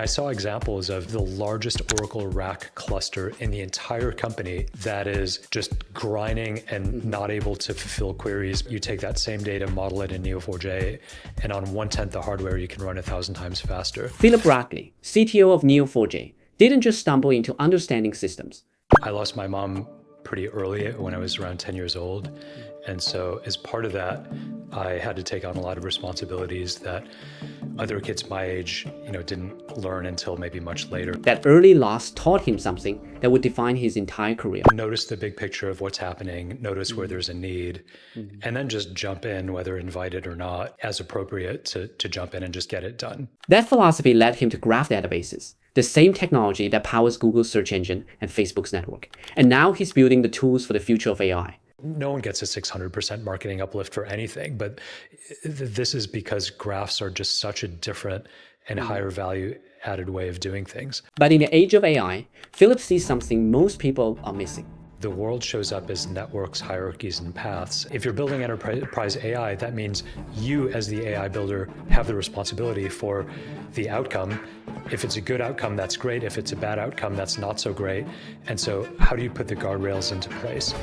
I saw examples of the largest Oracle rack cluster in the entire company that is just grinding and not able to fulfill queries. You take that same data, model it in Neo4j, and on 1/10 the hardware, you can run 1,000 times faster. Philip Rathle, CTO of Neo4j, didn't just stumble into understanding systems. I lost my mom pretty early when I was around 10 years old. And so as part of that, I had to take on a lot of responsibilities that other kids my age, didn't learn until maybe much later. That early loss taught him something that would define his entire career. Notice the big picture of what's happening, notice where there's a need, and then just jump in, whether invited or not, as appropriate to jump in and just get it done. That philosophy led him to graph databases, the same technology that powers Google's search engine and Facebook's network. And now he's building the tools for the future of AI. No one gets a 600% marketing uplift for anything, but this is because graphs are just such a different and higher value added way of doing things. But in the age of AI, Philip sees something most people are missing. The world shows up as networks, hierarchies, and paths. If you're building enterprise AI, that means you as the AI builder have the responsibility for the outcome. If it's a good outcome, that's great. If it's a bad outcome, that's not so great. And so how do you put the guardrails into place?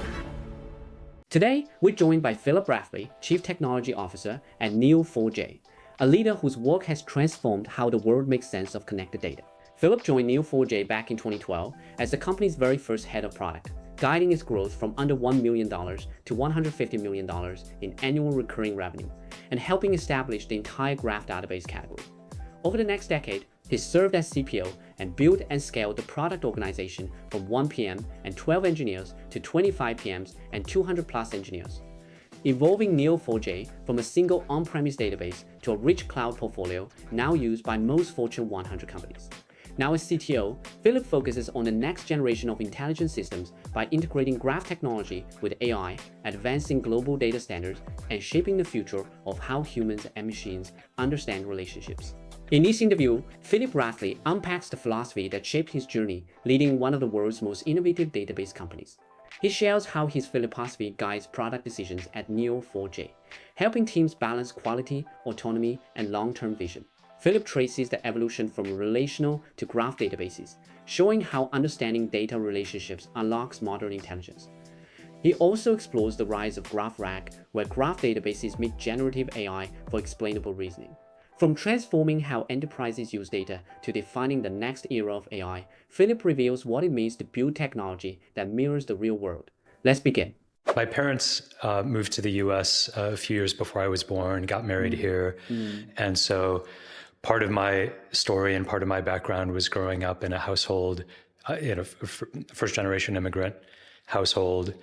Today, we're joined by Philip Rathle, Chief Technology Officer at Neo4j, a leader whose work has transformed how the world makes sense of connected data. Philip joined Neo4j back in 2012 as the company's very first head of product, guiding its growth from under $1 million to $150 million in annual recurring revenue, and helping establish the entire graph database category. Over the next decade, he served as CPO and built and scaled the product organization from 1 PM and 12 engineers to 25 PMs and 200+ engineers, evolving Neo4j from a single on-premise database to a rich cloud portfolio now used by most Fortune 100 companies. Now as CTO, Philip focuses on the next generation of intelligent systems by integrating graph technology with AI, advancing global data standards, and shaping the future of how humans and machines understand relationships. In this interview, Philip Rathle unpacks the philosophy that shaped his journey leading one of the world's most innovative database companies. He shares how his Philipposophy guides product decisions at Neo4j, helping teams balance quality, autonomy, and long-term vision. Philip traces the evolution from relational to graph databases, showing how understanding data relationships unlocks modern intelligence. He also explores the rise of GraphRAG, where graph databases meet generative AI for explainable reasoning. From transforming how enterprises use data to defining the next era of AI, Philip reveals what it means to build technology that mirrors the real world. Let's begin. My parents moved to the US a few years before I was born, got married here. And so part of my story and part of my background was growing up in a household, in a first generation immigrant household.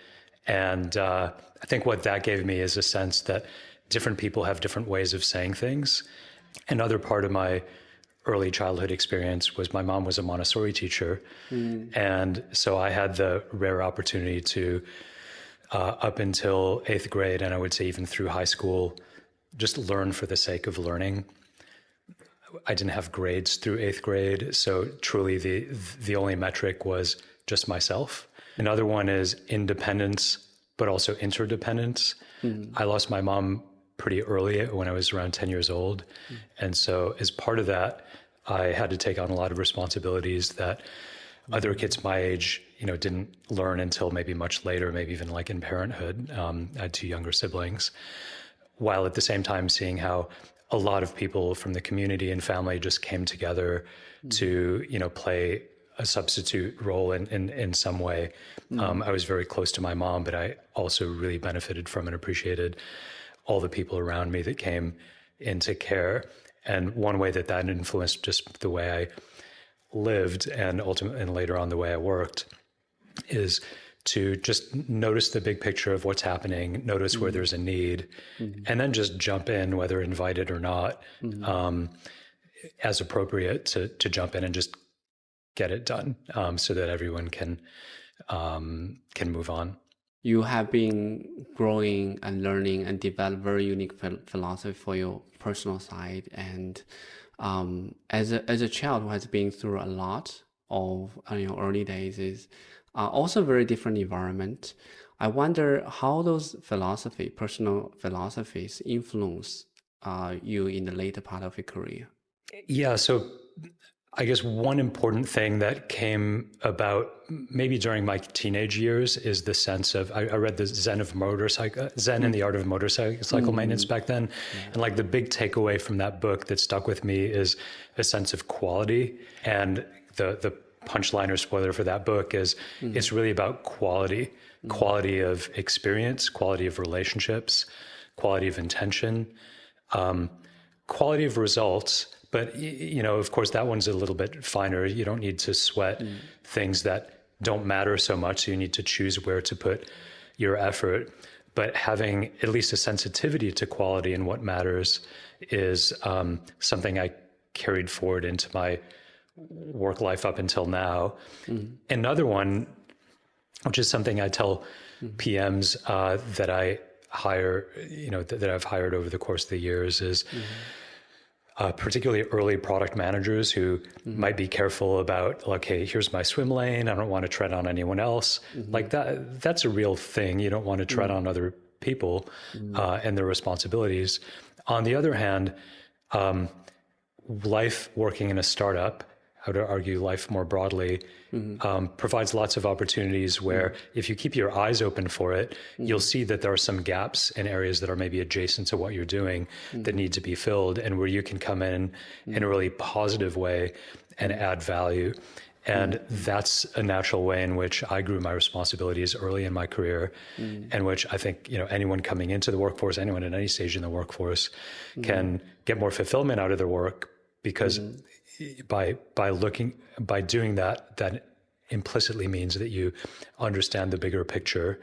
And I think what that gave me is a sense that different people have different ways of saying things. Another part of my early childhood experience was my mom was a Montessori teacher. And so I had the rare opportunity to, up until 8th grade, and I would say even through high school, just learn for the sake of learning. I didn't have grades through 8th grade, so truly the only metric was just myself. Another one is independence, but also interdependence. I lost my mom pretty early when I was around 10 years old. And so as part of that, I had to take on a lot of responsibilities that other kids my age, didn't learn until maybe much later, maybe even like in parenthood. I had 2 younger siblings, while at the same time seeing how a lot of people from the community and family just came together to, play a substitute role in some way. I was very close to my mom, but I also really benefited from and appreciated all the people around me that came into care. And one way that influenced just the way I lived and ultimately and later on the way I worked is to just notice the big picture of what's happening, notice where there's a need, and then just jump in, whether invited or not, as appropriate to jump in and just get it done, so that everyone can move on. You have been growing and learning and develop very unique philosophy for your personal side. And as a child who has been through a lot of early days, is also a very different environment. I wonder how those personal philosophies influence you in the later part of your career. Yeah, so I guess one important thing that came about maybe during my teenage years is the sense of, I read the Zen and the Art of Motorcycle Maintenance back then. And like the big takeaway from that book that stuck with me is a sense of quality. And the punchline or spoiler for that book is it's really about quality of experience, quality of relationships, quality of intention, quality of results. But, of course, that one's a little bit finer. You don't need to sweat things that don't matter so much. You need to choose where to put your effort. But having at least a sensitivity to quality and what matters is something I carried forward into my work life up until now. Another one, which is something I tell PMs that I hire, that I've hired over the course of the years is particularly early product managers who might be careful about, like, hey, here's my swim lane. I don't want to tread on anyone else. Like that's a real thing. You don't want to tread on other people and their responsibilities. On the other hand, life working in a startup, I would argue life more broadly, provides lots of opportunities where if you keep your eyes open for it, you'll see that there are some gaps in areas that are maybe adjacent to what you're doing that need to be filled, and where you can come in a really positive way and add value. And that's a natural way in which I grew my responsibilities early in my career, and which I think, anyone coming into the workforce, anyone at any stage in the workforce can get more fulfillment out of their work, because by doing that implicitly means that you understand the bigger picture.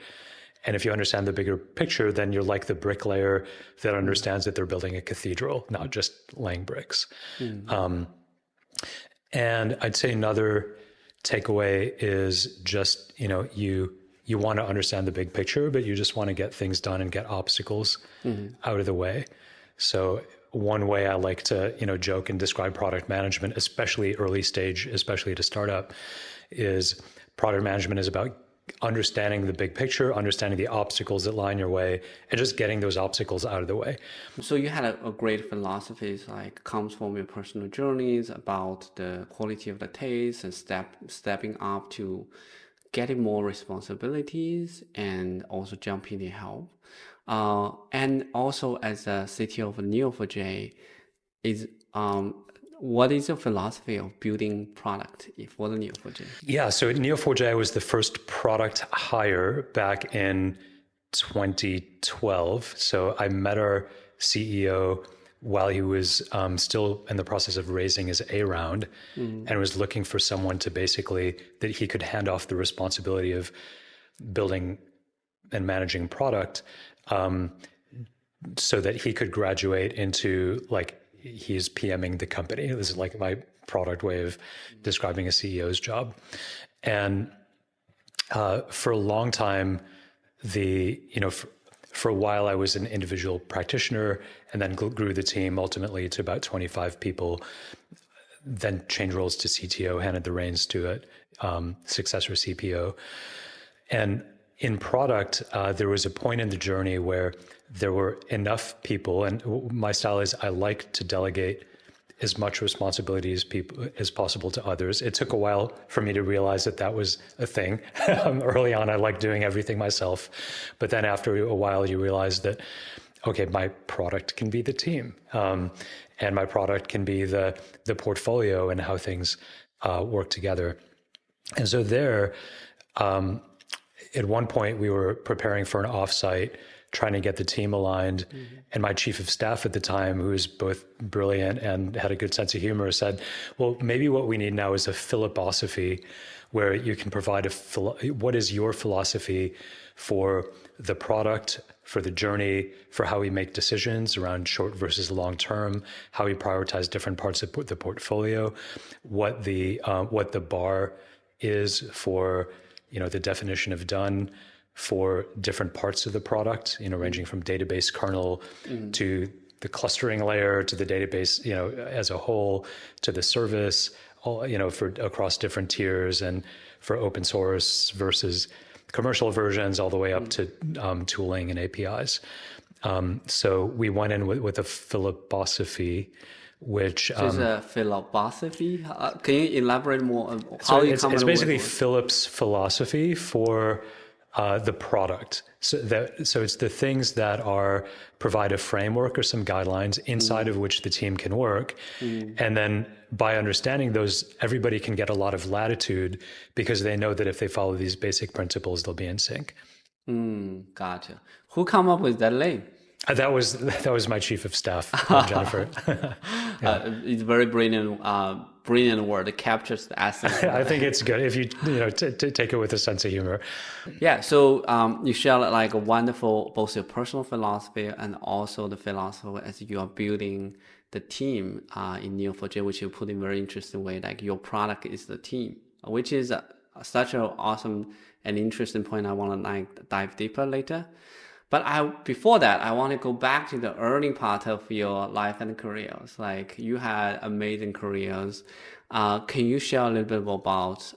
And if you understand the bigger picture, then you're like the bricklayer that understands that they're building a cathedral, not just laying bricks. And I'd say another takeaway is just, you want to understand the big picture, but you just want to get things done and get obstacles out of the way. So one way I like to, joke and describe product management, especially early stage, especially to startup, is product management is about understanding the big picture, understanding the obstacles that lie in your way, and just getting those obstacles out of the way. So you had a great philosophies, like comes from your personal journeys about the quality of the taste and stepping up to getting more responsibilities and also jumping in help. And also as a CTO of Neo4j, what is your philosophy of building product for the Neo4j? Yeah, so at Neo4j, I was the first product hire back in 2012. So I met our CEO while he was still in the process of raising his A round, and was looking for someone to that he could hand off the responsibility of building and managing product, so that he could graduate into, like, he's PMing the company. This is like my product way of describing a CEO's job. And for a long time, for a while I was an individual practitioner, and then grew the team ultimately to about 25 people, then changed roles to CTO, handed the reins to a successor CPO. And in product, there was a point in the journey where there were enough people, and my style is I like to delegate as much responsibility as possible to others. It took a while for me to realize that was a thing. Early on, I liked doing everything myself. But then after a while, you realize that, okay, my product can be the team, and my product can be the portfolio and how things work together. And so at one point, we were preparing for an offsite, trying to get the team aligned. And my chief of staff at the time, who was both brilliant and had a good sense of humor, said, well, maybe what we need now is a Philip-osophy, where you can provide what is your philosophy for the product, for the journey, for how we make decisions around short versus long term, how we prioritize different parts of the portfolio, what the bar is for the definition of done for different parts of the product, ranging from database kernel to the clustering layer, to the database, as a whole, to the service, all, for across different tiers, and for open source versus commercial versions, all the way up to tooling and APIs. So we went in with a Philip-osophy, which So it's a Philip-osophy. Can you elaborate more on so how you it's, come it's up basically with Philip's philosophy for the product. So it's the things that provide a framework or some guidelines inside of which the team can work. And then by understanding those, everybody can get a lot of latitude because they know that if they follow these basic principles, they'll be in sync. Gotcha. Who come up with that name? That was my chief of staff, Jennifer. It's very brilliant word. It captures the essence. I think it's good if you take it with a sense of humor. Yeah. So you share like a wonderful both your personal philosophy and also the philosophy as you are building the team in Neo4j, which you put in a very interesting way. Like your product is the team, which is such an awesome and interesting point. I want to like dive deeper later. But before that, I want to go back to the early part of your life and careers. Like you had amazing careers. Can you share a little bit about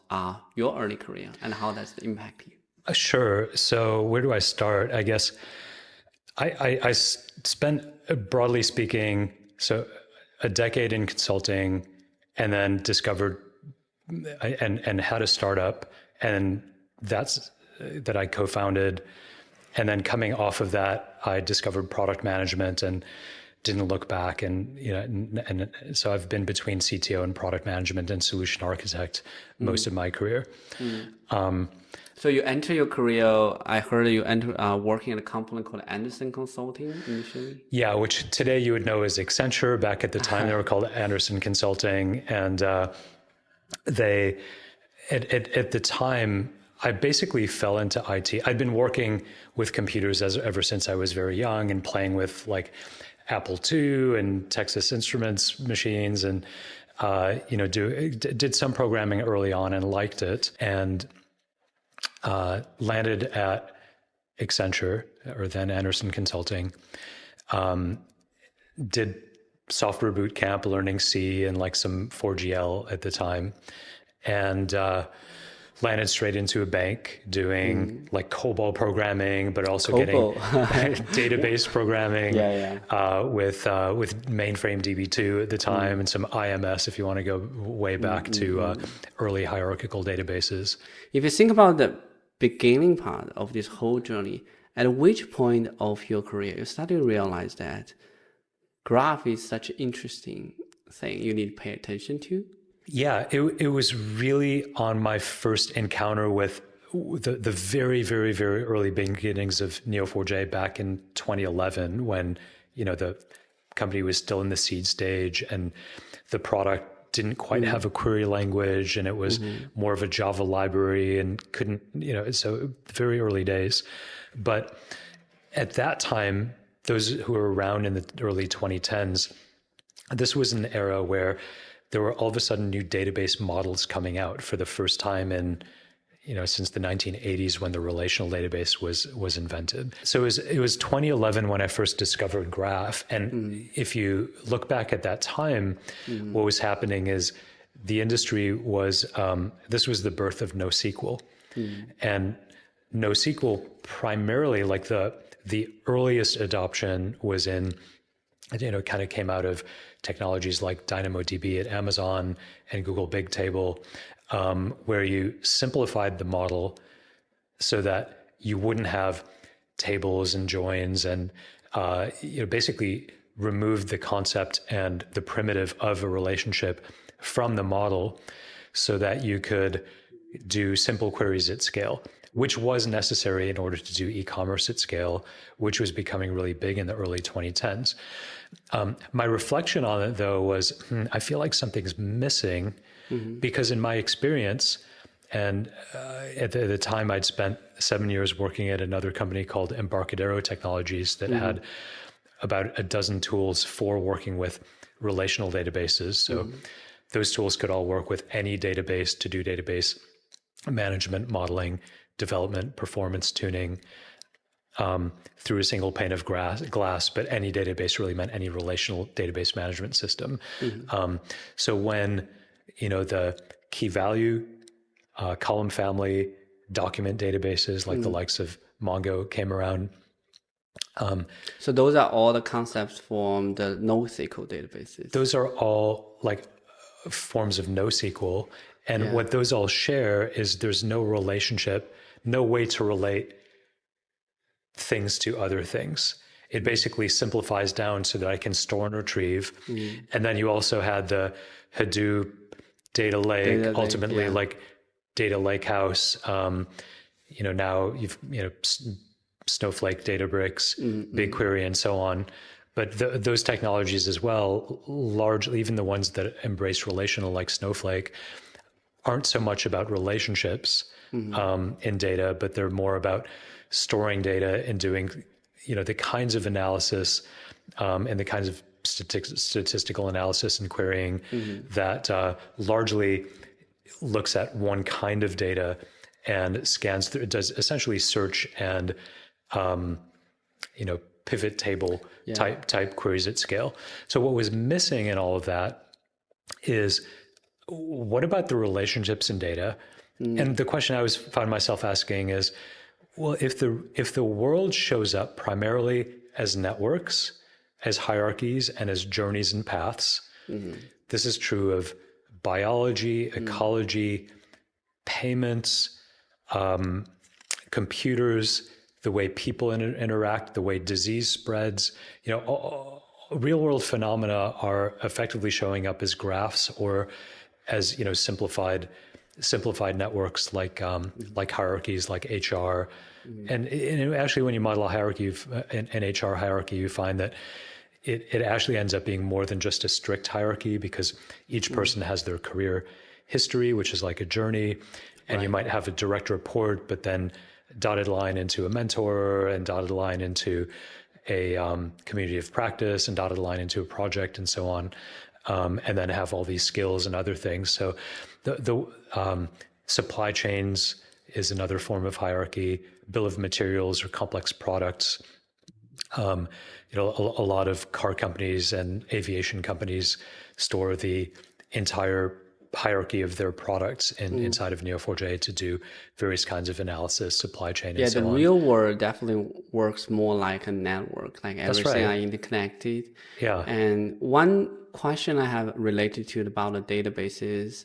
your early career and how that's impact you? Sure. So where do I start? I guess I spent, broadly speaking, so a decade in consulting, and then discovered and had a startup, and that I co-founded. And then coming off of that, I discovered product management and didn't look back. And and so I've been between CTO and product management and solution architect most of my career. So you enter your career. I heard you enter working at a company called Anderson Consulting initially. Yeah, which today you would know as Accenture. Back at the time, they were called Anderson Consulting, and they at the time. I basically fell into IT. I'd been working with computers ever since I was very young and playing with like Apple II and Texas Instruments machines, and did some programming early on and liked it, and landed at Accenture, or then Anderson Consulting. Did software boot camp learning C and like some 4GL at the time, and landed straight into a bank doing like COBOL programming, but also getting database programming with mainframe DB2 at the time, and some IMS if you want to go way back to early hierarchical databases. If you think about the beginning part of this whole journey, at which point of your career you start to realize that graph is such an interesting thing you need to pay attention to? Yeah, it was really on my first encounter with the very, very, very early beginnings of Neo4j back in 2011, when the company was still in the seed stage and the product didn't quite have a query language, and it was more of a Java library and couldn't, so very early days. But at that time, those who were around in the early 2010s, this was an era where there were all of a sudden new database models coming out for the first time in, since the 1980s, when the relational database was invented. So it was 2011 when I first discovered Graph. And if you look back at that time, what was happening is the industry was, this was the birth of NoSQL. And NoSQL primarily, like the earliest adoption was in, kind of came out of technologies like DynamoDB at Amazon and Google Bigtable, where you simplified the model so that you wouldn't have tables and joins, and basically removed the concept and the primitive of a relationship from the model so that you could do simple queries at scale, which was necessary in order to do e-commerce at scale, which was becoming really big in the early 2010s. My reflection on it, though, was I feel like something's missing, because in my experience, and at the time I'd spent 7 years working at another company called Embarcadero Technologies that had about a dozen tools for working with relational databases. So those tools could all work with any database to do database management, modeling, development, performance tuning, through a single pane of glass, but any database really meant any relational database management system. So when, the key value, column family, document databases like the likes of Mongo came around, So those are all the concepts from the NoSQL databases. Those are all like forms of NoSQL. And what those all share is there's no relationship, no way to relate things to other things. It basically simplifies down so that I can store and retrieve. And then you also had the Hadoop data lake, ultimately like data lakehouse. Now you've, Snowflake, Databricks, BigQuery, and so on. But those technologies as well, largely, even the ones that embrace relational like Snowflake, aren't so much about relationships in data, but they're more about storing data and doing, the kinds of analysis and the kinds of statistical analysis and querying that largely looks at one kind of data and scans through. It does essentially search and pivot table type queries at scale. So what was missing in all of that is, what about the relationships in data? And the question I found myself asking is, well, if the world shows up primarily as networks, as hierarchies, and as journeys and paths, this is true of biology, ecology, payments, computers, the way people interact, the way disease spreads. Real world phenomena are effectively showing up as graphs or as simplified networks like hierarchies, like HR. And actually, when you model a hierarchy, an HR hierarchy, you find that it actually ends up being more than just a strict hierarchy, because each person has their career history, which is like a journey. And you might have a direct report, but then dotted line into a mentor, and dotted line into a community of practice, and dotted line into a project, and so on. And then have all these skills and other things. So the supply chains is another form of hierarchy. Bill of materials or complex products. A lot of car companies and aviation companies store the entire hierarchy of their products inside of Neo4j to do various kinds of analysis, supply chain, and so on. Yeah, the real world definitely works more like a network, like everything are interconnected. Yeah. And one question I have related to about the databases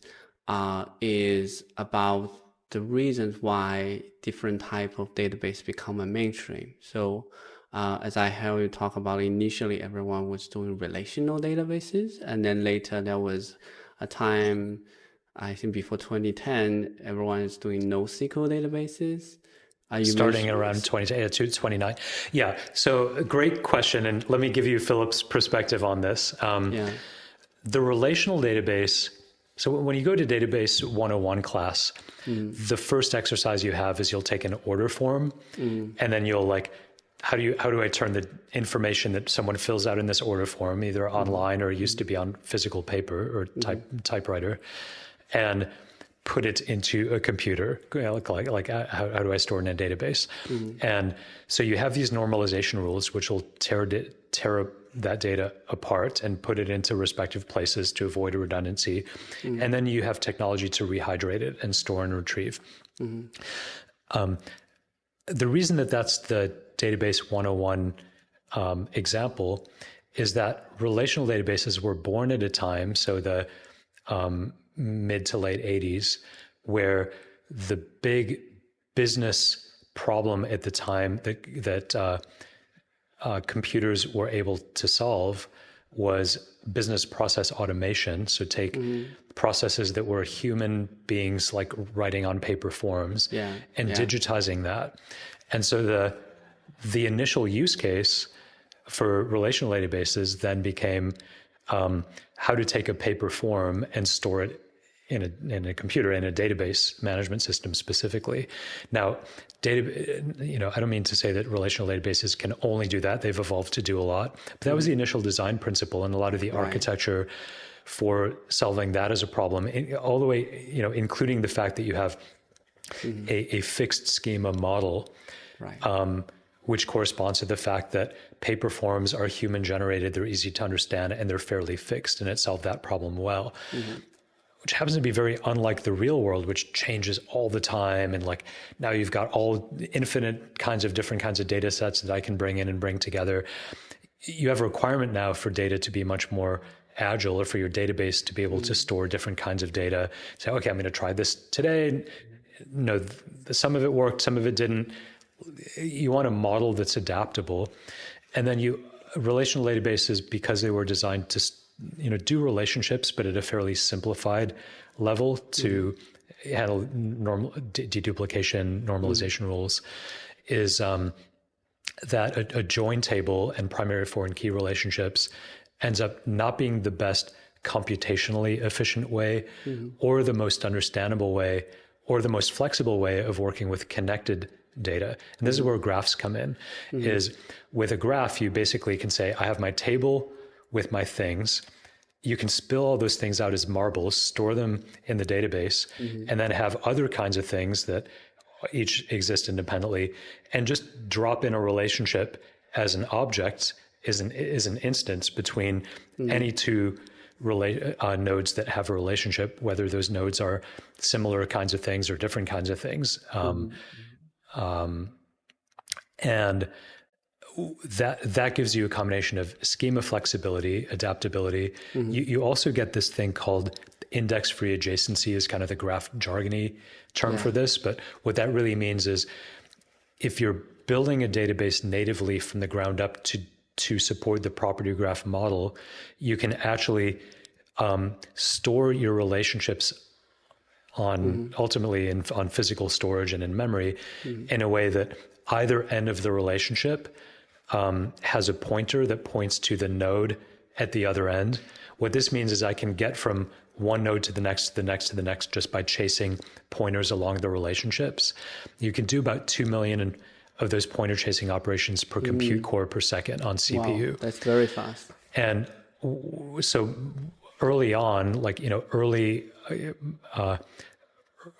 is about the reasons why different type of database become a mainstream. So as I heard you talk about, initially everyone was doing relational databases, and then later there was a time, I think before 2010, everyone is doing NoSQL databases. Starting around 29. Yeah, so a great question. And let me give you Philip's perspective on this. The relational database, so when you go to Database 101 class, the first exercise you have is you'll take an order form, and then you'll how do I turn the information that someone fills out in this order form, either online or used to be on physical paper or typewriter, and put it into a computer, how do I store it in a database? And so you have these normalization rules, which will tear that data apart and put it into respective places to avoid a redundancy. And then you have technology to rehydrate it and store and retrieve. The reason that that's the Database 101 example is that relational databases were born at a time, so the mid to late 80s, where the big business problem at the time that computers were able to solve was business process automation. So take processes that were human beings like writing on paper forms and digitizing that. And so the initial use case for relational databases then became how to take a paper form and store it in a computer, in a database management system specifically. Now, I don't mean to say that relational databases can only do that. They've evolved to do a lot, but that was the initial design principle, and a lot of the architecture for solving that as a problem, all the way, including the fact that you have a fixed schema model, which corresponds to the fact that paper forms are human generated, they're easy to understand, and they're fairly fixed, and it solved that problem well. which happens to be very unlike the real world, which changes all the time. And like now you've got all infinite kinds of different kinds of data sets that I can bring in and bring together. You have a requirement now for data to be much more agile, or for your database to be able to store different kinds of data. Say, okay, I'm going to try this today. No, some of it worked, some of it didn't. You want a model that's adaptable. And then relational databases, because they were designed to do relationships, but at a fairly simplified level to handle normal deduplication, normalization rules, is that a join table and primary foreign key relationships ends up not being the best computationally efficient way or the most understandable way or the most flexible way of working with connected data. And this is where graphs come in, is with a graph, you basically can say, I have my table with my things. You can spill all those things out as marbles, store them in the database, and then have other kinds of things that each exist independently, and just drop in a relationship as an object, is an instance between any two nodes that have a relationship, whether those nodes are similar kinds of things or different kinds of things. And that gives you a combination of schema flexibility, adaptability. You also get this thing called index-free adjacency, is kind of the graph jargony term for this. But what that really means is if you're building a database natively from the ground up to support the property graph model, you can actually store your relationships on ultimately on physical storage and in memory in a way that either end of the relationship has a pointer that points to the node at the other end. What this means is I can get from one node to the next, to the next, to the next, just by chasing pointers along the relationships. You can do about 2 million of those pointer chasing operations per compute core per second on CPU. Wow, that's very fast. And so early on,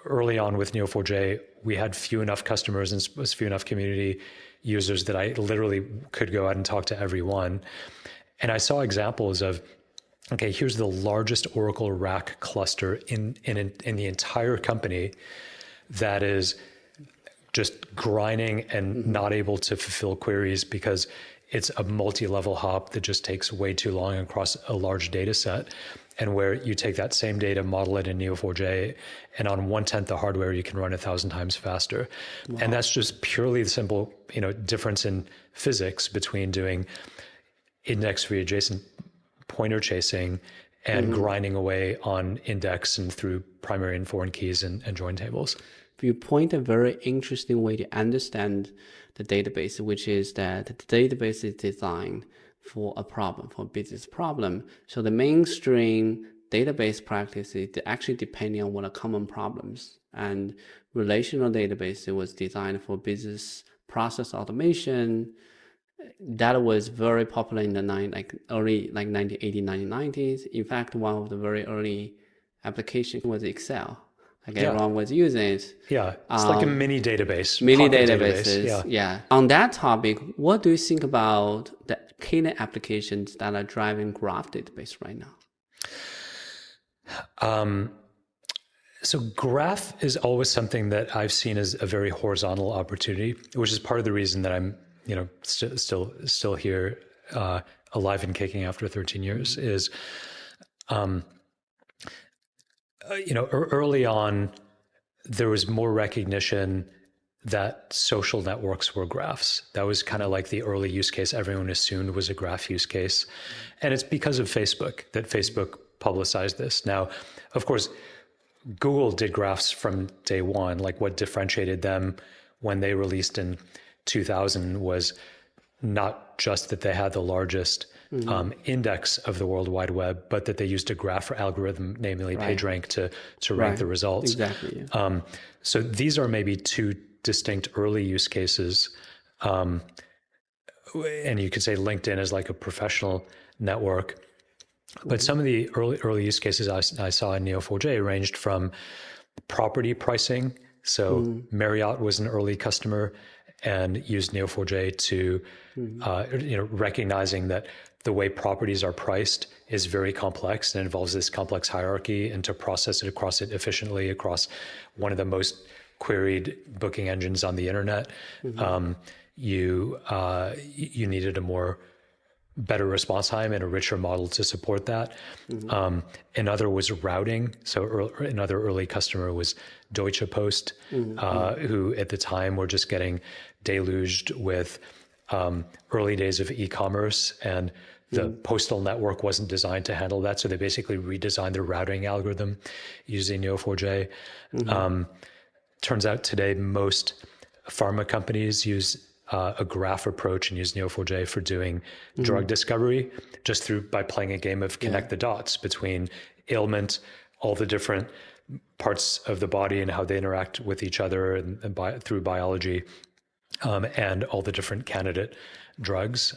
early on with Neo4j, we had few enough customers and was few enough community users that I literally could go out and talk to everyone. And I saw examples of, okay, here's the largest Oracle rack cluster in the entire company that is just grinding and not able to fulfill queries because it's a multi-level hop that just takes way too long across a large data set. And where you take that same data, model it in Neo4j, and on 1/10 the hardware, you can run 1,000 times faster. Wow. And that's just purely the simple, difference in physics between doing index-free adjacent pointer chasing and grinding away on index and through primary and foreign keys and join tables. You point a very interesting way to understand the database, which is that the database is designed for a problem, for a business problem. So the mainstream database practice is actually depending on what are common problems. And relational database, it was designed for business process automation. That was very popular in the early 1980s, 1990s. In fact, one of the very early applications was Excel. Everyone was using it. Yeah, it's like a mini database. Mini databases, yeah. On that topic, what do you think about the killer applications that are driving graph database right now? So graph is always something that I've seen as a very horizontal opportunity, which is part of the reason that I'm, still here, alive and kicking after 13 years. Is, early on, there was more recognition that social networks were graphs. That was kind of like the early use case everyone assumed was a graph use case. And it's because of Facebook that Facebook publicized this. Now, of course, Google did graphs from day one. Like what differentiated them when they released in 2000 was not just that they had the largest index of the World Wide Web, but that they used a graph algorithm, namely PageRank, to rank the results. Exactly. Yeah. So these are maybe two distinct early use cases. And you could say LinkedIn is like a professional network. But some of the early use cases I saw in Neo4j ranged from property pricing. So Marriott was an early customer and used Neo4j to, recognizing that the way properties are priced is very complex and involves this complex hierarchy, and to process it efficiently across one of the most queried booking engines on the internet, you needed a better response time and a richer model to support that. Another was routing. So another early customer was Deutsche Post, who at the time were just getting deluged with early days of e-commerce, and the postal network wasn't designed to handle that. So they basically redesigned their routing algorithm using Neo4j. Turns out today, most pharma companies use a graph approach and use Neo4j for doing drug discovery, just by playing a game of connect the dots between ailment, all the different parts of the body and how they interact with each other and through biology, and all the different candidate drugs.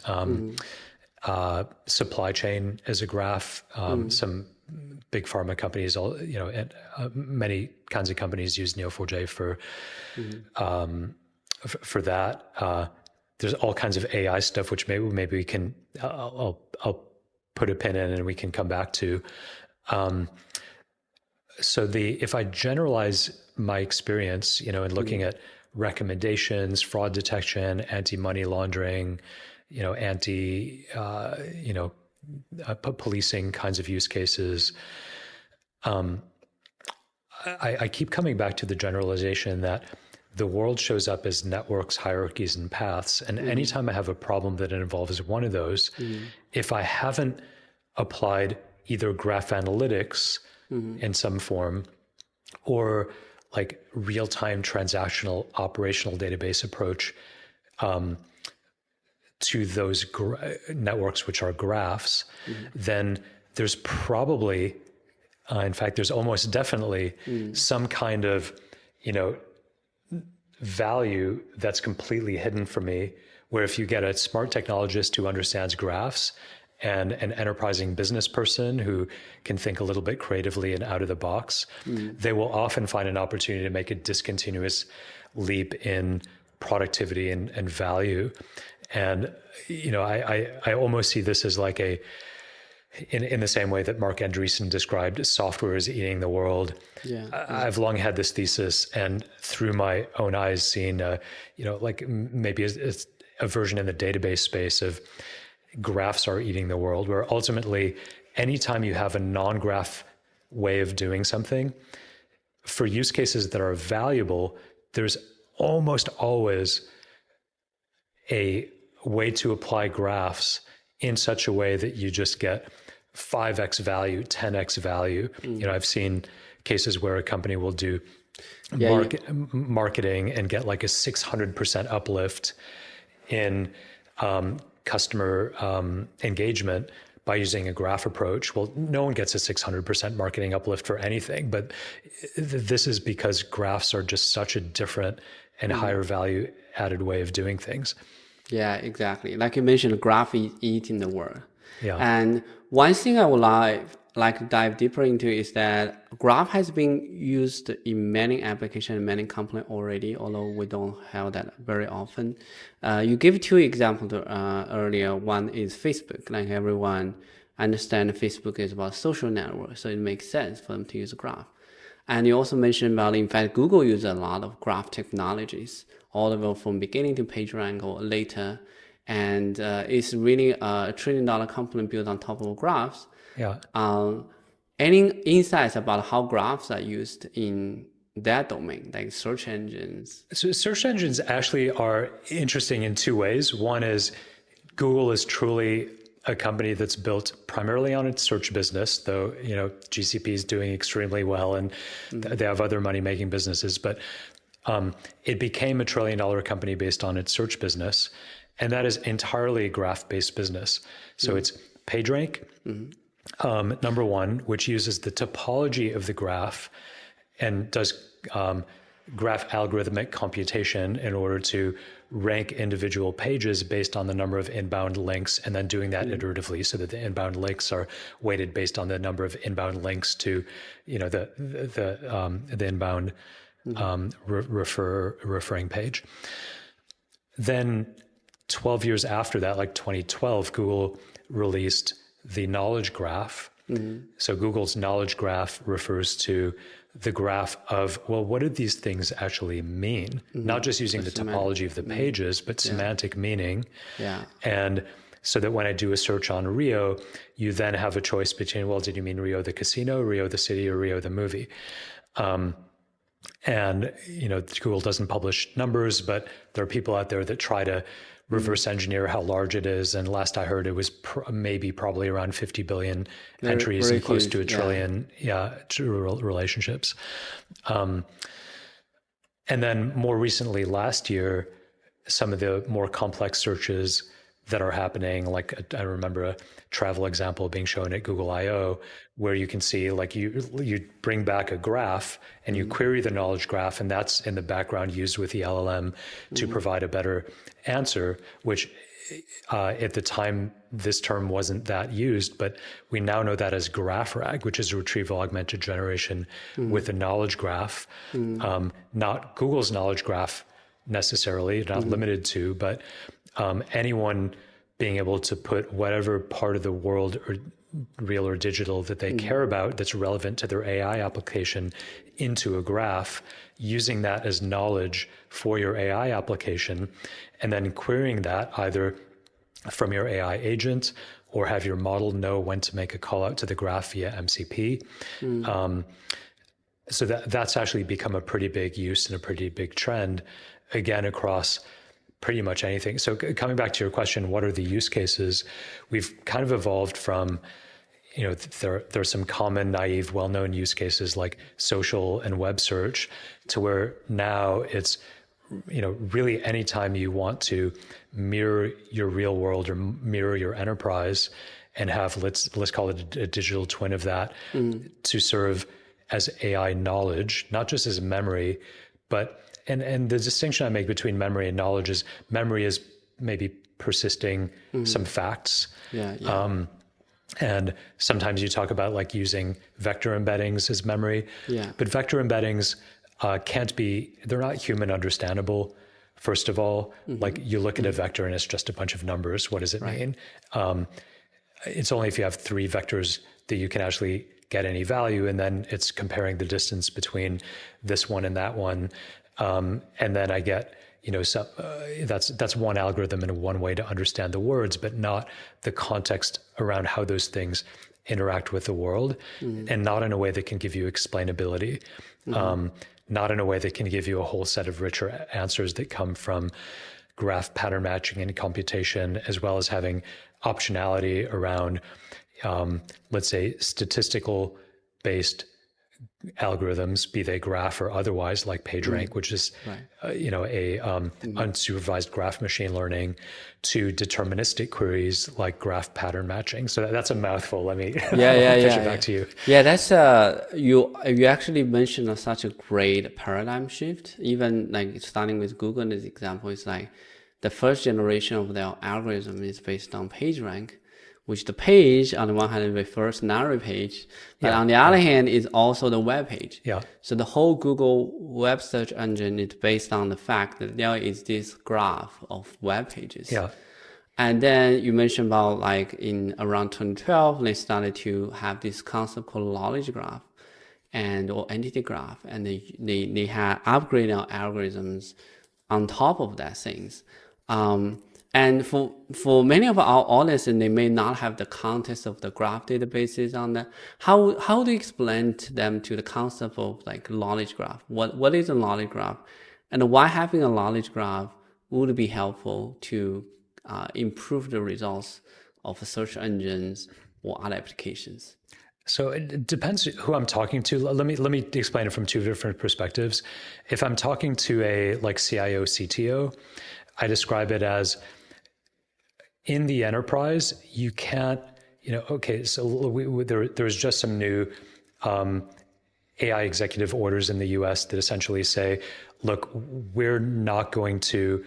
Supply chain as a graph. Some big pharma companies, and many kinds of companies use Neo4j for that. There's all kinds of AI stuff, which maybe we can. I'll put a pin in and we can come back to. So if I generalize my experience, in looking at recommendations, fraud detection, anti-money laundering, policing kinds of use cases, I keep coming back to the generalization that the world shows up as networks, hierarchies, and paths. And anytime I have a problem that involves one of those, if I haven't applied either graph analytics in some form or like real-time transactional operational database approach to those networks, which are graphs, then there's probably, in fact, there's almost definitely some kind of, value that's completely hidden for me, where if you get a smart technologist who understands graphs and an enterprising business person who can think a little bit creatively and out of the box, they will often find an opportunity to make a discontinuous leap in productivity and value. And, I almost see this as like in the same way that Mark Andreessen described software as eating the world. I've long had this thesis, and through my own eyes seen, like maybe it's a version in the database space of graphs are eating the world, where ultimately anytime you have a non-graph way of doing something, for use cases that are valuable, there's almost always a way to apply graphs in such a way that you just get 5x value, 10x value. I've seen cases where a company will do marketing and get like a 600% uplift in customer engagement by using a graph approach. Well, no one gets a 600% marketing uplift for anything, but this is because graphs are just such a different and higher value added way of doing things. Yeah, exactly. Like you mentioned, graph is eating the world. Yeah. And one thing I would like to dive deeper into is that graph has been used in many applications, many companies already, although we don't have that very often. You gave two examples earlier. One is Facebook. Like everyone understands Facebook is about social network, so it makes sense for them to use a graph. And you also mentioned about, in fact, Google uses a lot of graph technologies, all the way from beginning to PageRank or later. And it's really a $1 trillion company built on top of graphs. Yeah. Any insights about how graphs are used in that domain, like search engines? So search engines actually are interesting in two ways. One is Google is truly a company that's built primarily on its search business, though, GCP is doing extremely well and they have other money-making businesses. But it became a $1 trillion company based on its search business. And that is entirely a graph-based business. So it's PageRank, number one, which uses the topology of the graph and does graph algorithmic computation in order to rank individual pages based on the number of inbound links, and then doing that iteratively so that the inbound links are weighted based on the number of inbound links to, the inbound referring page. Then 12 years after that, like 2012, Google released the knowledge graph. So Google's knowledge graph refers to the graph of, well, what do these things actually mean? Not just using the topology of the pages, but semantic meaning. Yeah. And so that when I do a search on Rio, you then have a choice between, well, did you mean Rio the casino, Rio the city, or Rio the movie? And, Google doesn't publish numbers, but there are people out there that try to reverse engineer how large it is. And last I heard, it was probably around 50 billion entries very and close huge, to a trillion relationships. And then more recently, last year, some of the more complex searches that are happening, like I remember a travel example being shown at Google I/O, where you can see like you bring back a graph and you query the knowledge graph, and that's in the background used with the LLM to provide a better answer, which at the time this term wasn't that used, but we now know that as GraphRAG, which is a retrieval augmented generation with a knowledge graph, not Google's knowledge graph necessarily, not limited to, but anyone being able to put whatever part of the world, or real or digital, that they care about that's relevant to their AI application into a graph, using that as knowledge for your AI application, and then querying that either from your AI agent or have your model know when to make a call out to the graph via MCP. So that's actually become a pretty big use and a pretty big trend, again, across pretty much anything. So coming back to your question, what are the use cases? We've kind of evolved from, there's some common, naive, well-known use cases like social and web search, to where now it's, really anytime you want to mirror your real world or mirror your enterprise and have, let's call it a digital twin of that, to serve as AI knowledge, not just as memory, but and the distinction I make between memory and knowledge is memory is maybe persisting some facts. And sometimes you talk about like using vector embeddings as memory, but vector embeddings they're not human understandable. First of all, like you look at a vector and it's just a bunch of numbers. What does it mean? It's only if you have 3 vectors that you can actually get any value. And then it's comparing the distance between this one and that one. And then I get, that's one algorithm and one way to understand the words, but not the context around how those things interact with the world, and not in a way that can give you explainability, not in a way that can give you a whole set of richer answers that come from graph pattern matching and computation, as well as having optionality around, let's say, statistical based algorithms, be they graph or otherwise, like PageRank, which is, unsupervised graph machine learning, to deterministic queries like graph pattern matching. So that's a mouthful. Let me pitch it back to you. Yeah, that's you actually mentioned such a great paradigm shift. Even like starting with Google, this example is like the first generation of their algorithm is based on PageRank, which the page on the one hand refers narrow page, but on the other hand is also the web page. So the whole Google web search engine is based on the fact that there is this graph of web pages. And then you mentioned about like in around 2012, they started to have this concept called knowledge graph or entity graph, and they had upgraded our algorithms on top of that things. And for many of our audiences, they may not have the context of the graph databases on that. How do you explain to them to the concept of like knowledge graph? What is a knowledge graph, and why having a knowledge graph would be helpful to improve the results of search engines or other applications? So it depends who I'm talking to. Let me explain it from 2 different perspectives. If I'm talking to a like CIO, CTO, I describe it as, in the enterprise, you can't, so there's just some new AI executive orders in the US that essentially say, look, we're not going to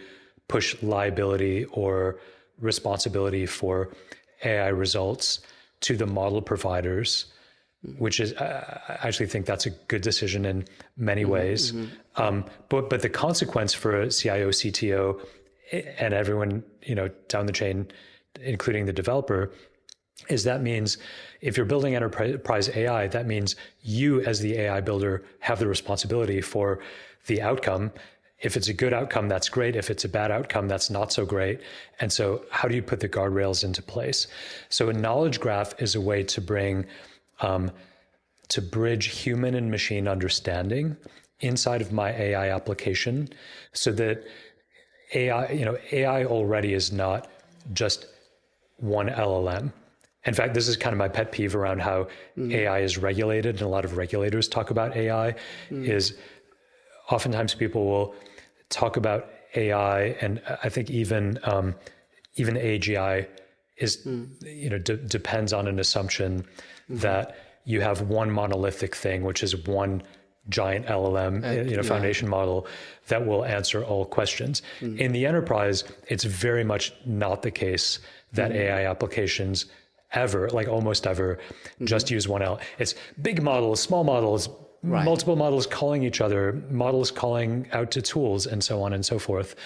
push liability or responsibility for AI results to the model providers, which is, I actually think that's a good decision in many ways. But the consequence for a CIO, CTO, and everyone, down the chain, including the developer, is that means if you're building enterprise AI, that means you as the AI builder have the responsibility for the outcome. If it's a good outcome, that's great. If it's a bad outcome, that's not so great. And so how do you put the guardrails into place? So a knowledge graph is a way to bring, to bridge human and machine understanding inside of my AI application so that AI already is not just one LLM. In fact, this is kind of my pet peeve around how AI is regulated, and a lot of regulators talk about AI, is oftentimes people will talk about AI, and I think even AGI is, depends on an assumption that you have one monolithic thing, which is one giant LLM, foundation model that will answer all questions. In the enterprise, it's very much not the case that AI applications ever, like almost ever, just use one L. It's big models, small models, multiple models calling each other, models calling out to tools, and so on and so forth.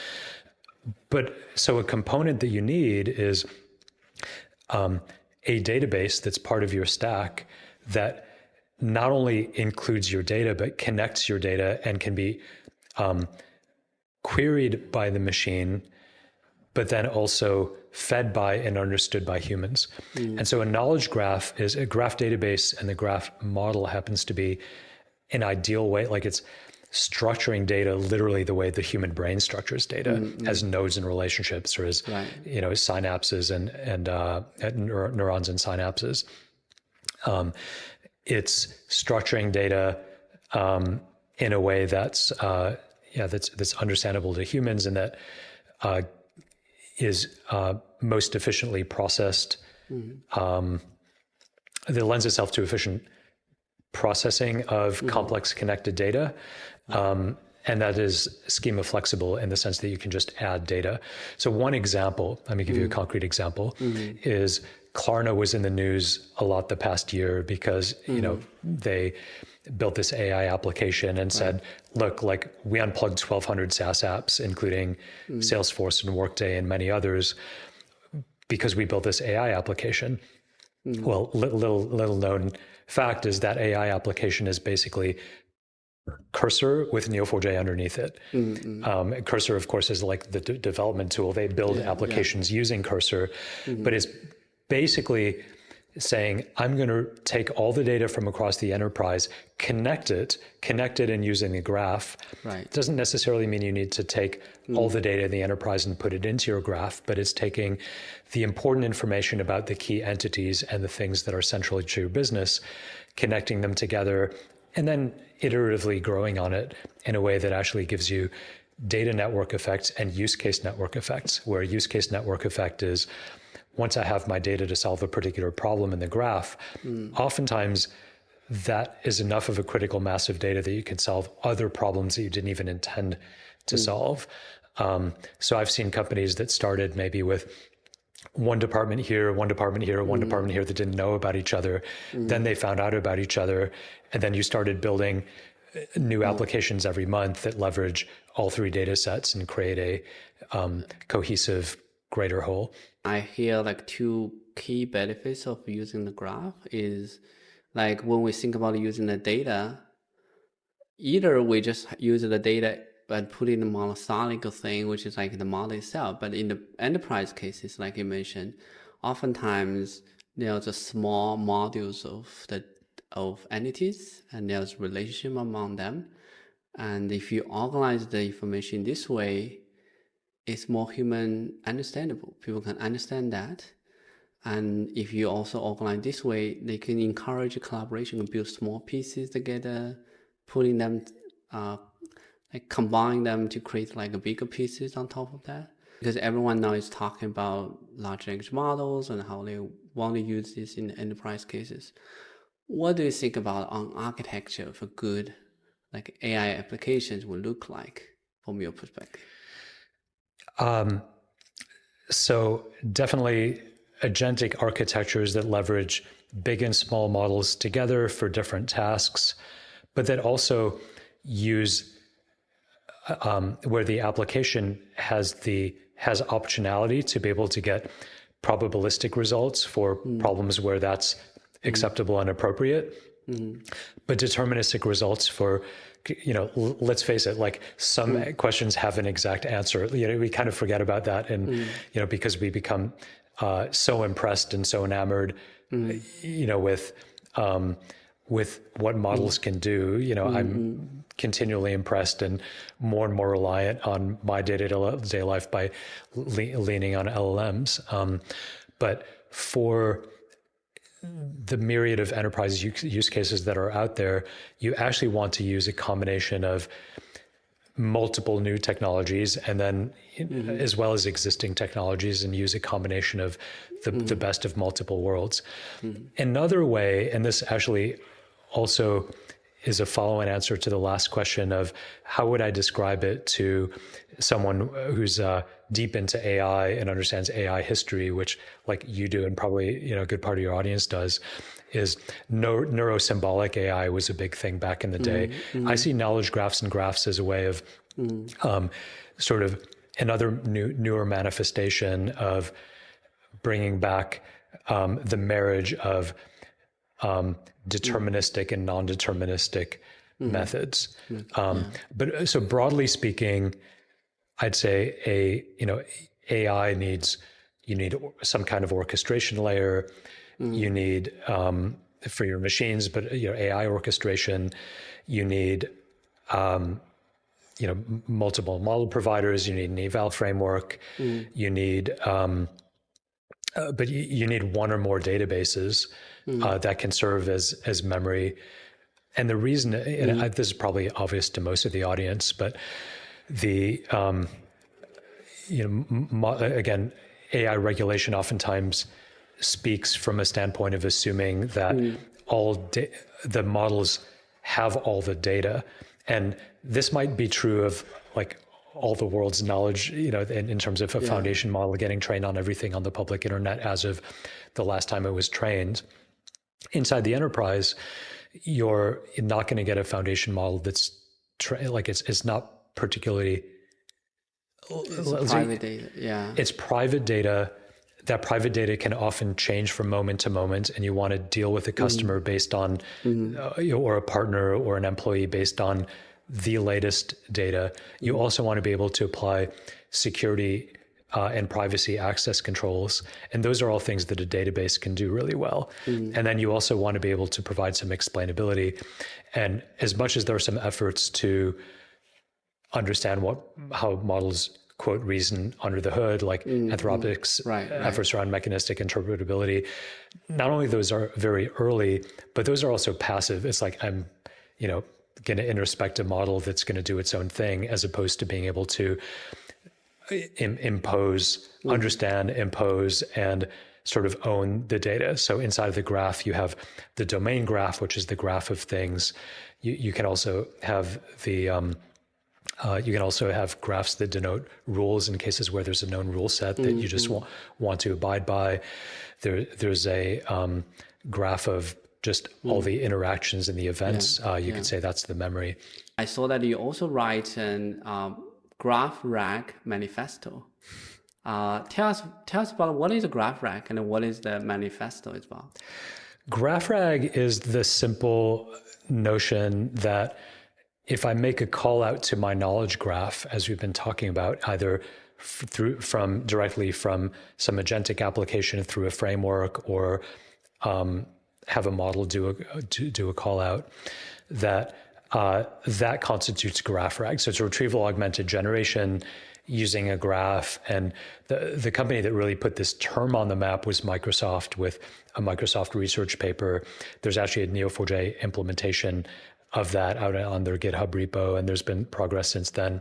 But so a component that you need is a database that's part of your stack that not only includes your data, but connects your data and can be queried by the machine, but then also fed by and understood by humans. And so a knowledge graph is a graph database, and the graph model happens to be an ideal way, like it's structuring data literally the way the human brain structures data, as nodes and relationships, or as synapses and neurons and synapses. It's structuring data in a way that's understandable to humans, and that is most efficiently processed. That lends itself to efficient processing of complex connected data. And that is schema flexible in the sense that you can just add data. So one example, let me give you a concrete example, is Klarna was in the news a lot the past year because, they built this AI application and said, look, like we unplugged 1,200 SaaS apps, including Salesforce and Workday and many others, because we built this AI application. Well, little known fact is that AI application is basically Cursor with Neo4j underneath it. Cursor, of course, is like the development tool. They build applications using Cursor, but it's basically saying, I'm going to take all the data from across the enterprise, connect it and using a graph. It doesn't necessarily mean you need to take all the data in the enterprise and put it into your graph, but it's taking the important information about the key entities and the things that are central to your business, connecting them together, and then iteratively growing on it in a way that actually gives you data network effects and use case network effects, where a use case network effect is, once I have my data to solve a particular problem in the graph, oftentimes that is enough of a critical mass of data that you can solve other problems that you didn't even intend to solve. So I've seen companies that started maybe with one department here, one department here, one department here that didn't know about each other. Then they found out about each other. And then you started building new applications every month that leverage all three data sets and create a cohesive greater whole. I hear like two key benefits of using the graph is like when we think about using the data, either we just use the data but put in a monolithic thing, which is like the model itself. But in the enterprise cases, like you mentioned, oftentimes there's a small modules of entities, and there's relationship among them. And if you organize the information this way, it's more human understandable. People can understand that. And if you also organize this way, they can encourage collaboration and build small pieces together, putting them, like combine them to create like a bigger pieces on top of that. Because everyone now is talking about large language models and how they want to use this in enterprise cases. What do you think about on architecture for good like AI applications will look like from your perspective? So definitely agentic architectures that leverage big and small models together for different tasks, but that also use where the application has optionality to be able to get probabilistic results for problems where that's acceptable and appropriate, but deterministic results for, let's face it, like some questions have an exact answer. We kind of forget about that, and because we become so impressed and so enamored, with what models can do. I'm continually impressed and more reliant on my day-to-day life by leaning on LLMs. But for the myriad of enterprise use cases that are out there, you actually want to use a combination of multiple new technologies and then as well as existing technologies, and use a combination of the best of multiple worlds. Another way, and this actually also is a follow-on answer to the last question of how would I describe it to someone who's deep into AI and understands AI history, which like you do and probably a good part of your audience does, is neurosymbolic AI was a big thing back in the day. I see knowledge graphs and graphs as a way of sort of another newer manifestation of bringing back the marriage of deterministic and non-deterministic methods. But so broadly speaking, I'd say AI you need some kind of orchestration layer. You need for your machines, but AI orchestration. You need multiple model providers. You need an eval framework. You need but you need one or more databases that can serve as memory. And the reason, and this is probably obvious to most of the audience, but the again, AI regulation oftentimes speaks from a standpoint of assuming that the models have all the data, and this might be true of like all the world's knowledge, in terms of a foundation model getting trained on everything on the public internet as of the last time it was trained. Inside the enterprise, you're not going to get a foundation model that's it's not particularly. It's private data. Yeah. It's private data. That private data can often change from moment to moment, and you want to deal with a customer based on, or a partner or an employee based on the latest data. You also want to be able to apply security and privacy access controls. And those are all things that a database can do really well. And then you also want to be able to provide some explainability. And as much as there are some efforts to understand how models quote reason under the hood, like Anthropic's efforts around mechanistic interpretability, not only those are very early, but those are also passive. It's like I'm, going to introspect a model that's going to do its own thing, as opposed to being able to understand, impose, and sort of own the data. So inside of the graph, you have the domain graph, which is the graph of things. You can also have graphs that denote rules in cases where there's a known rule set that you just want to abide by. There's a graph of just all the interactions and the events. You could say that's the memory. I saw that you also write an GraphRAG manifesto. Tell us about what is a GraphRAG and what is the manifesto as well. GraphRAG is the simple notion that if I make a call out to my knowledge graph, as we've been talking about, either directly from some agentic application through a framework, or have a model do a call out, that constitutes GraphRAG. So it's a retrieval augmented generation using a graph. And the company that really put this term on the map was Microsoft, with a Microsoft research paper. There's actually a Neo4j implementation of that out on their GitHub repo, and there's been progress since then.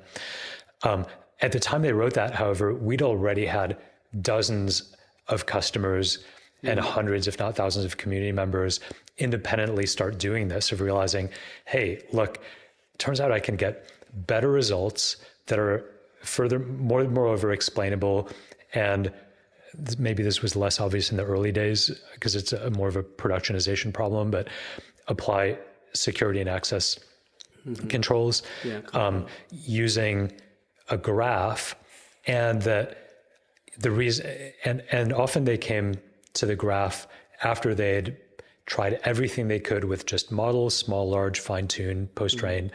At the time they wrote that, however, we'd already had dozens of customers and hundreds, if not thousands, of community members independently start doing this, of realizing, hey, look, turns out I can get better results that are moreover explainable. And maybe this was less obvious in the early days because it's more of a productionization problem, but apply security and access controls using a graph, and that the reason, and often they came to the graph after they'd tried everything they could with just models, small, large, fine-tune, post-train,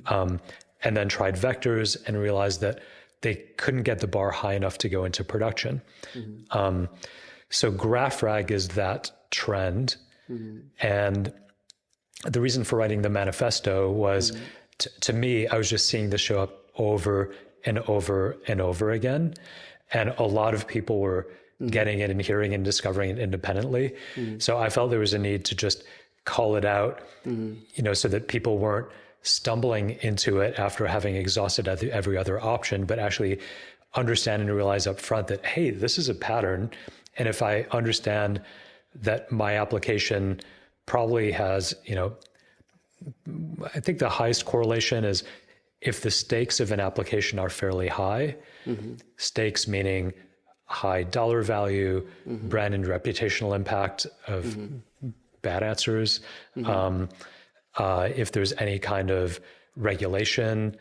and then tried vectors and realized that they couldn't get the bar high enough to go into production. So GraphRAG is that trend. And the reason for writing the manifesto was, to me, I was just seeing this show up over and over and over again. And a lot of people were getting it and hearing and discovering it independently. So I felt there was a need to just call it out, so that people weren't stumbling into it after having exhausted every other option, but actually understand and realize up front that, hey, this is a pattern. And if I understand that my application probably has, I think the highest correlation is if the stakes of an application are fairly high, stakes meaning high dollar value, brand and reputational impact of bad answers. If there's any kind of regulation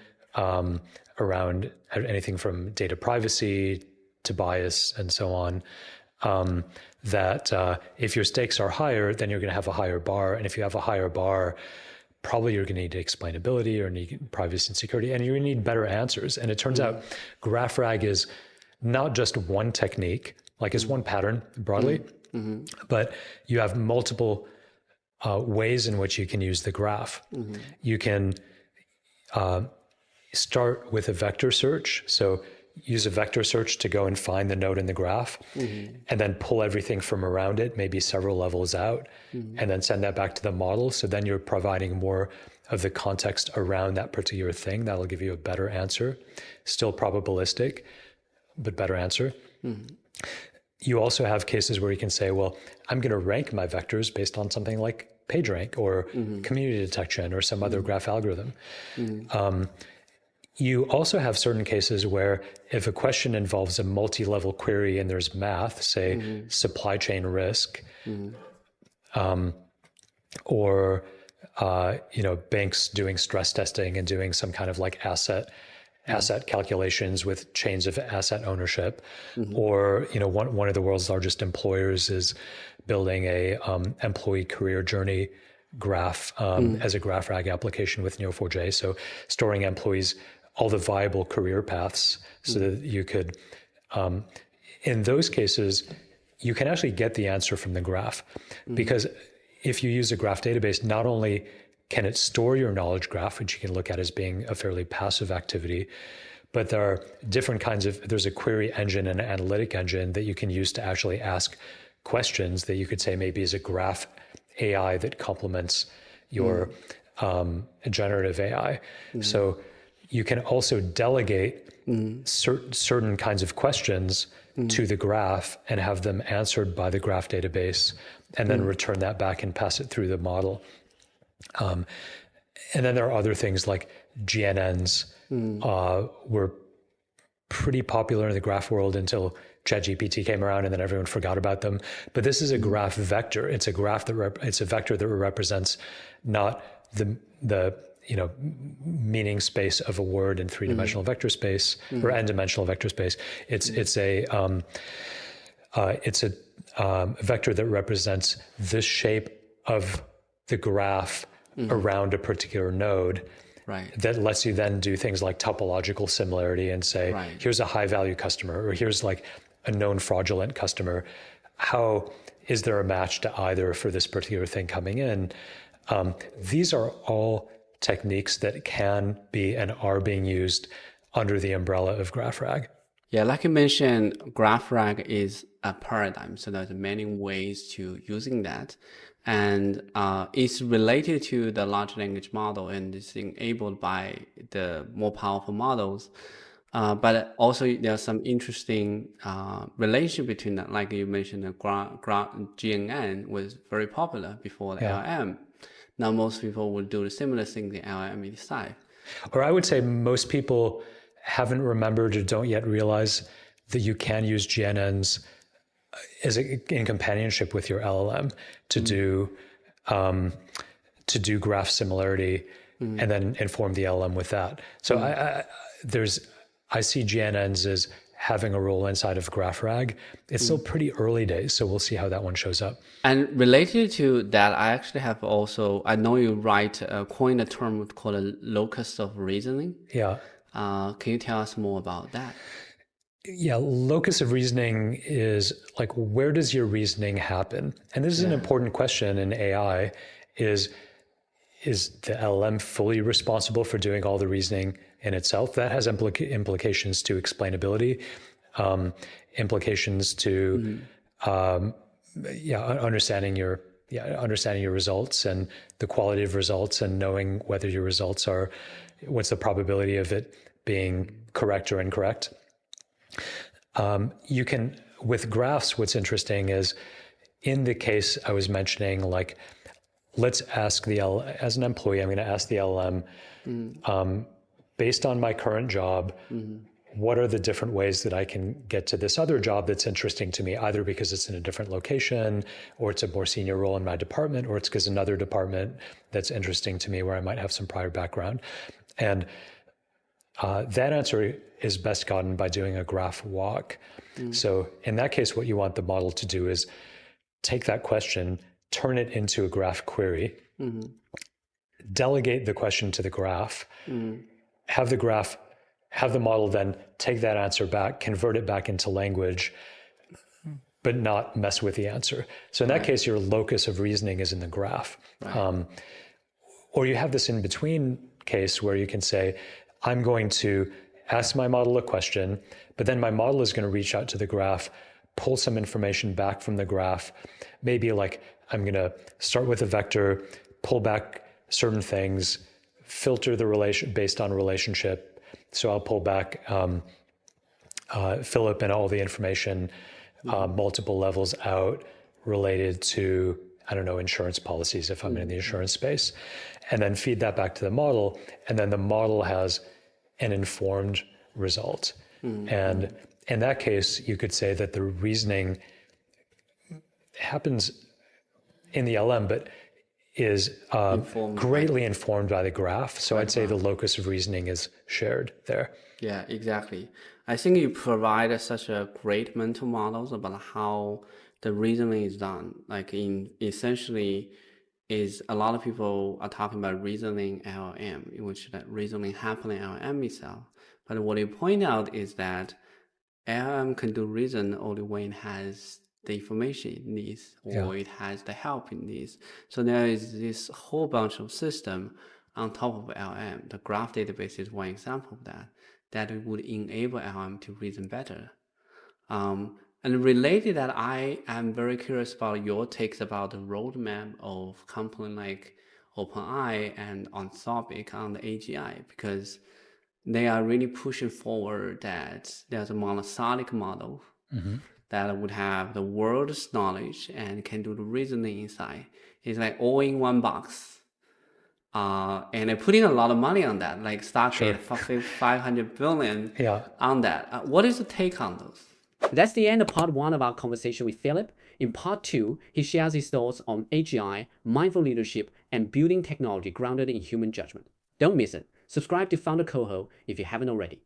around anything from data privacy to bias and so on, that if your stakes are higher, then you're going to have a higher bar. And if you have a higher bar, probably you're going to need explainability or need privacy and security, and you're going to need better answers. And it turns out GraphRAG is not just one technique, like it's one pattern broadly, but you have multiple ways in which you can use the graph. You can start with a vector search. So use a vector search to go and find the node in the graph, and then pull everything from around it, maybe several levels out, and then send that back to the model. So then you're providing more of the context around that particular thing. That'll give you a better answer. Still probabilistic, but better answer. You also have cases where you can say, well, I'm going to rank my vectors based on something like PageRank or community detection or some other graph algorithm. You also have certain cases where if a question involves a multi-level query and there's math, say supply chain risk, or banks doing stress testing and doing some kind of like asset calculations with chains of asset ownership, or one of the world's largest employers is building a employee career journey graph as a GraphRAG application with Neo4j. So storing employees all the viable career paths so that you could, in those cases, you can actually get the answer from the graph. Because if you use a graph database, not only can it store your knowledge graph, which you can look at as being a fairly passive activity, but there are different kinds of, there's a query engine and an analytic engine that you can use to actually ask questions that you could say maybe is a graph AI that complements your generative AI. So you can also delegate certain kinds of questions to the graph and have them answered by the graph database, and then return that back and pass it through the model. And then there are other things like GNNs were pretty popular in the graph world until ChatGPT came around, and then everyone forgot about them. But this is a graph vector. It's a graph it's a vector that represents not the meaning space of a word in three-dimensional vector space or n-dimensional vector space. It's a vector that represents the shape of the graph around a particular node. That lets you then do things like topological similarity and say, here's a high value customer, or here's like a known fraudulent customer. How is there a match to either for this particular thing coming in? These are all techniques that can be and are being used under the umbrella of GraphRAG. Yeah, like you mentioned, GraphRAG is a paradigm. So there's many ways to using that. And it's related to the large language model and is enabled by the more powerful models. But also there's some interesting relationship between that. Like you mentioned, the GNN was very popular before the LLM. Now most people will do the similar thing the LLM side. Or I would say most people haven't remembered or don't yet realize that you can use GNNs in companionship with your LLM to do graph similarity and then inform the LLM with that. So I see GNNs having a role inside of GraphRAG. It's still pretty early days, so we'll see how that one shows up. And related to that, I actually have also, I know you coined a term called a locus of reasoning. Yeah. Can you tell us more about that? Yeah, locus of reasoning is like, where does your reasoning happen? And this is an important question in AI, is the LLM fully responsible for doing all the reasoning in itself? That has implications to explainability, implications to understanding your results and the quality of results, and knowing whether your results are, what's the probability of it being correct or incorrect. You can, with graphs, what's interesting is, in the case I was mentioning, like, let's ask as an employee, I'm going to ask the LLM, based on my current job, what are the different ways that I can get to this other job that's interesting to me, either because it's in a different location, or it's a more senior role in my department, or it's because another department that's interesting to me where I might have some prior background. And that answer is best gotten by doing a graph walk. So in that case, what you want the model to do is take that question, turn it into a graph query, delegate the question to the graph, have the model then take that answer back, convert it back into language, but not mess with the answer. So in that case, your locus of reasoning is in the graph. Or you have this in between case where you can say, I'm going to ask my model a question, but then my model is going to reach out to the graph, pull some information back from the graph. Maybe like, I'm going to start with a vector, pull back certain things, filter the relation based on relationship. So I'll pull back Philip and all the information, multiple levels out, related to, I don't know, insurance policies if I'm in the insurance space, and then feed that back to the model. And then the model has an informed result. And in that case, you could say that the reasoning happens in the LM, but is greatly informed by the graph. So I'd say the locus of reasoning is shared there. Yeah, exactly. I think you provide such a great mental models about how the reasoning is done. Like, in essentially, is a lot of people are talking about reasoning LLM, in which that reasoning happening LLM itself. But what you point out is that LLM can do reason only when it has the information it needs, or it has the help it needs. So there is this whole bunch of system on top of LLM. The graph database is one example of that would enable LLM to reason better. And related that, I am very curious about your takes about the roadmap of companies like OpenAI and Anthropic on the AGI, because they are really pushing forward that there's a monosodic model that would have the world's knowledge and can do the reasoning inside. It's like all in one box. And they're putting a lot of money on that, like stock at 500 billion on that. What is the take on those? That's the end of part 1 of our conversation with Philip. In part 2, he shares his thoughts on AGI, mindful leadership, and building technology grounded in human judgment. Don't miss it. Subscribe to FounderCoHo if you haven't already.